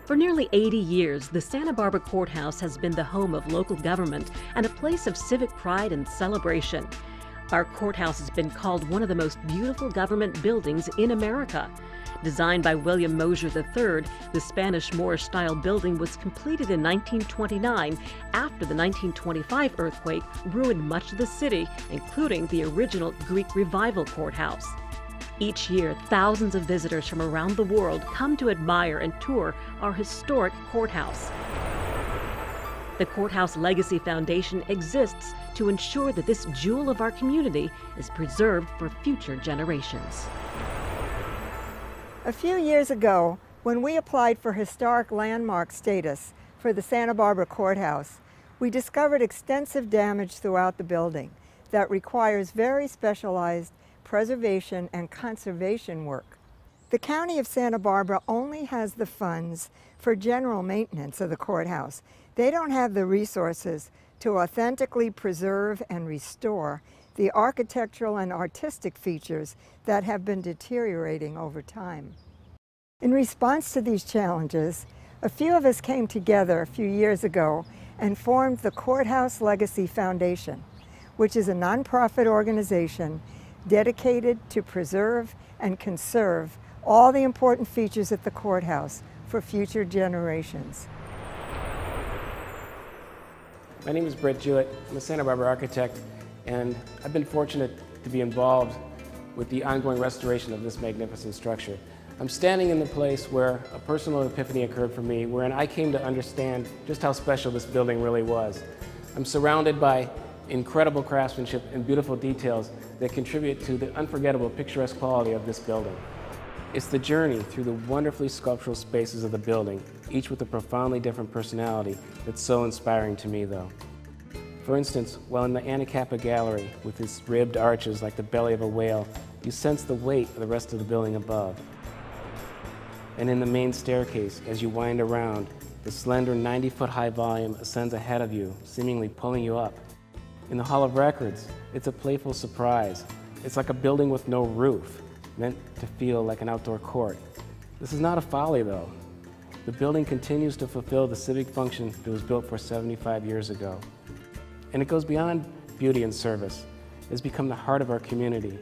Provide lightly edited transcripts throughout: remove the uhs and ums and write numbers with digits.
For nearly 80 years, the Santa Barbara Courthouse has been the home of local government and a place of civic pride and celebration. Our courthouse has been called one of the most beautiful government buildings in America. Designed by William Mosher III, the Spanish Moorish-style building was completed in 1929 after the 1925 earthquake ruined much of the city, including the original Greek Revival courthouse. Each year, thousands of visitors from around the world come to admire and tour our historic courthouse. The Courthouse Legacy Foundation exists to ensure that this jewel of our community is preserved for future generations. A few years ago, when we applied for historic landmark status for the Santa Barbara Courthouse, we discovered extensive damage throughout the building that requires very specialized preservation and conservation work. The County of Santa Barbara only has the funds for general maintenance of the courthouse. They don't have the resources to authentically preserve and restore the architectural and artistic features that have been deteriorating over time. In response to these challenges, a few of us came together a few years ago and formed the Courthouse Legacy Foundation, which is a nonprofit organization dedicated to preserve and conserve all the important features at the courthouse for future generations. My name is Brett Jewett. I'm a Santa Barbara architect, and I've been fortunate to be involved with the ongoing restoration of this magnificent structure. I'm standing in the place where a personal epiphany occurred for me, wherein I came to understand just how special this building really was. I'm surrounded by incredible craftsmanship and beautiful details that contribute to the unforgettable picturesque quality of this building. It's the journey through the wonderfully sculptural spaces of the building, each with a profoundly different personality, that's so inspiring to me, though. For instance, while in the Anacapa Gallery, with its ribbed arches like the belly of a whale, you sense the weight of the rest of the building above. And in the main staircase, as you wind around, the slender 90-foot-high volume ascends ahead of you, seemingly pulling you up. In the Hall of Records, it's a playful surprise. It's like a building with no roof, meant to feel like an outdoor court. This is not a folly, though. The building continues to fulfill the civic function that was built for 75 years ago. And it goes beyond beauty and service. It's become the heart of our community.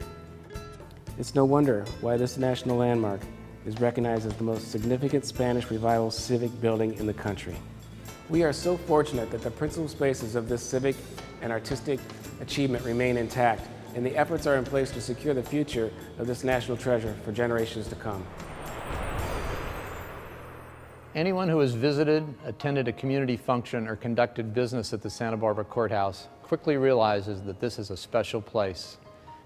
It's no wonder why this national landmark is recognized as the most significant Spanish Revival civic building in the country. We are so fortunate that the principal spaces of this civic and artistic achievement remain intact, and the efforts are in place to secure the future of this national treasure for generations to come. Anyone who has visited, attended a community function, or conducted business at the Santa Barbara Courthouse quickly realizes that this is a special place.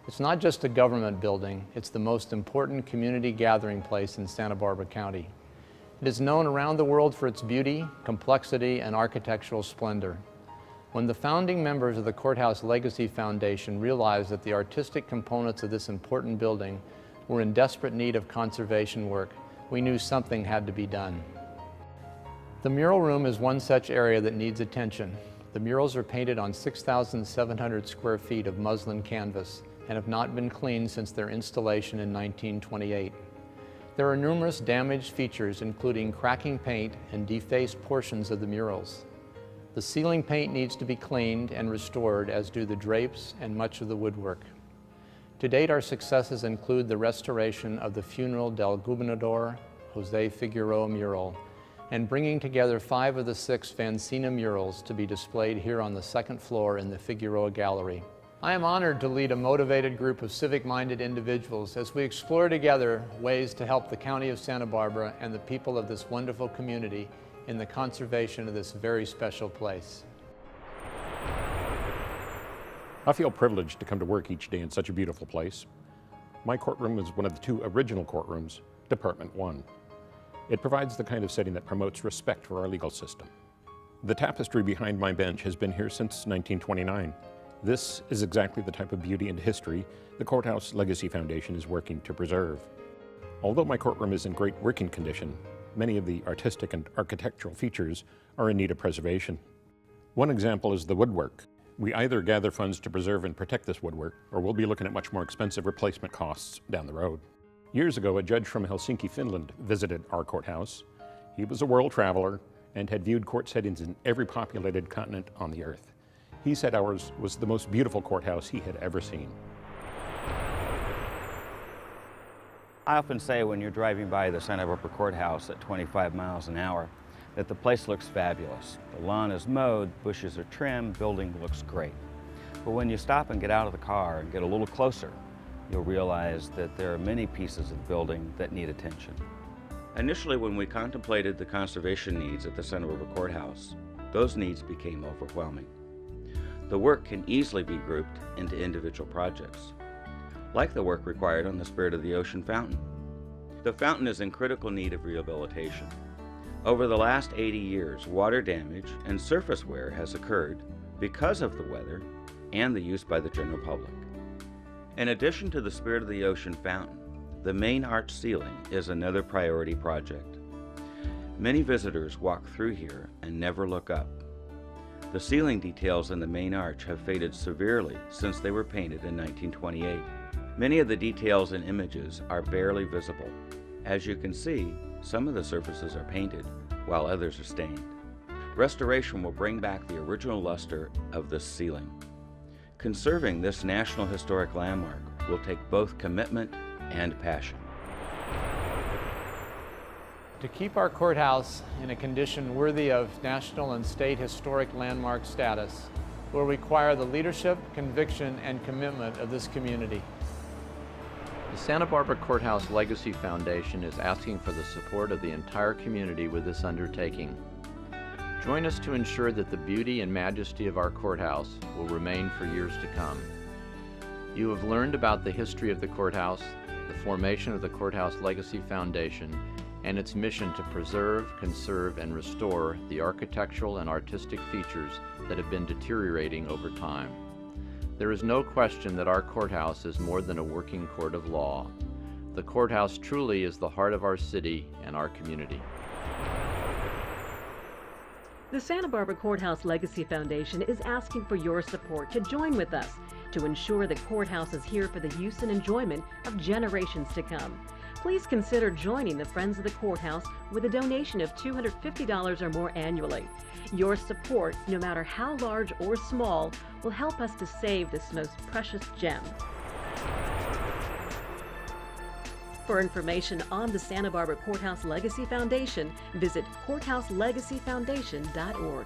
It's not just a government building, it's the most important community gathering place in Santa Barbara County. It is known around the world for its beauty, complexity, and architectural splendor. When the founding members of the Courthouse Legacy Foundation realized that the artistic components of this important building were in desperate need of conservation work, we knew something had to be done. The mural room is one such area that needs attention. The murals are painted on 6,700 square feet of muslin canvas and have not been cleaned since their installation in 1928. There are numerous damaged features, including cracking paint and defaced portions of the murals. The ceiling paint needs to be cleaned and restored, as do the drapes and much of the woodwork. To date, our successes include the restoration of the Funeral del Gobernador Jose Figueroa mural and bringing together 5 of the 6 Vancina murals to be displayed here on the 2nd floor in the Figueroa Gallery. I am honored to lead a motivated group of civic-minded individuals as we explore together ways to help the County of Santa Barbara and the people of this wonderful community in the conservation of this very special place. I feel privileged to come to work each day in such a beautiful place. My courtroom is one of the 2 original courtrooms, Department 1. It provides the kind of setting that promotes respect for our legal system. The tapestry behind my bench has been here since 1929. This is exactly the type of beauty and history the Courthouse Legacy Foundation is working to preserve. Although my courtroom is in great working condition, many of the artistic and architectural features are in need of preservation. One example is the woodwork. We either gather funds to preserve and protect this woodwork, or we'll be looking at much more expensive replacement costs down the road. Years ago, a judge from Helsinki, Finland visited our courthouse. He was a world traveler and had viewed court settings in every populated continent on the earth. He said ours was the most beautiful courthouse he had ever seen. I often say when you're driving by the Santa Barbara Courthouse at 25 miles an hour that the place looks fabulous. The lawn is mowed, bushes are trimmed, building looks great. But when you stop and get out of the car and get a little closer, you'll realize that there are many pieces of the building that need attention. Initially, when we contemplated the conservation needs at the Santa Barbara Courthouse, those needs became overwhelming. The work can easily be grouped into individual projects, like the work required on the Spirit of the Ocean fountain. The fountain is in critical need of rehabilitation. Over the last 80 years, water damage and surface wear has occurred because of the weather and the use by the general public. In addition to the Spirit of the Ocean fountain, the main arch ceiling is another priority project. Many visitors walk through here and never look up. The ceiling details in the main arch have faded severely since they were painted in 1928. Many of the details and images are barely visible. As you can see, some of the surfaces are painted while others are stained. Restoration will bring back the original luster of this ceiling. Conserving this National Historic Landmark will take both commitment and passion. To keep our courthouse in a condition worthy of national and state historic landmark status will require the leadership, conviction, and commitment of this community. The Santa Barbara Courthouse Legacy Foundation is asking for the support of the entire community with this undertaking. Join us to ensure that the beauty and majesty of our courthouse will remain for years to come. You have learned about the history of the courthouse, the formation of the Courthouse Legacy Foundation, and its mission to preserve, conserve, and restore the architectural and artistic features that have been deteriorating over time. There is no question that our courthouse is more than a working court of law. The courthouse truly is the heart of our city and our community. The Santa Barbara Courthouse Legacy Foundation is asking for your support to join with us to ensure the courthouse is here for the use and enjoyment of generations to come. Please consider joining the Friends of the Courthouse with a donation of $250 or more annually. Your support, no matter how large or small, will help us to save this most precious gem. For information on the Santa Barbara Courthouse Legacy Foundation, visit courthouselegacyfoundation.org.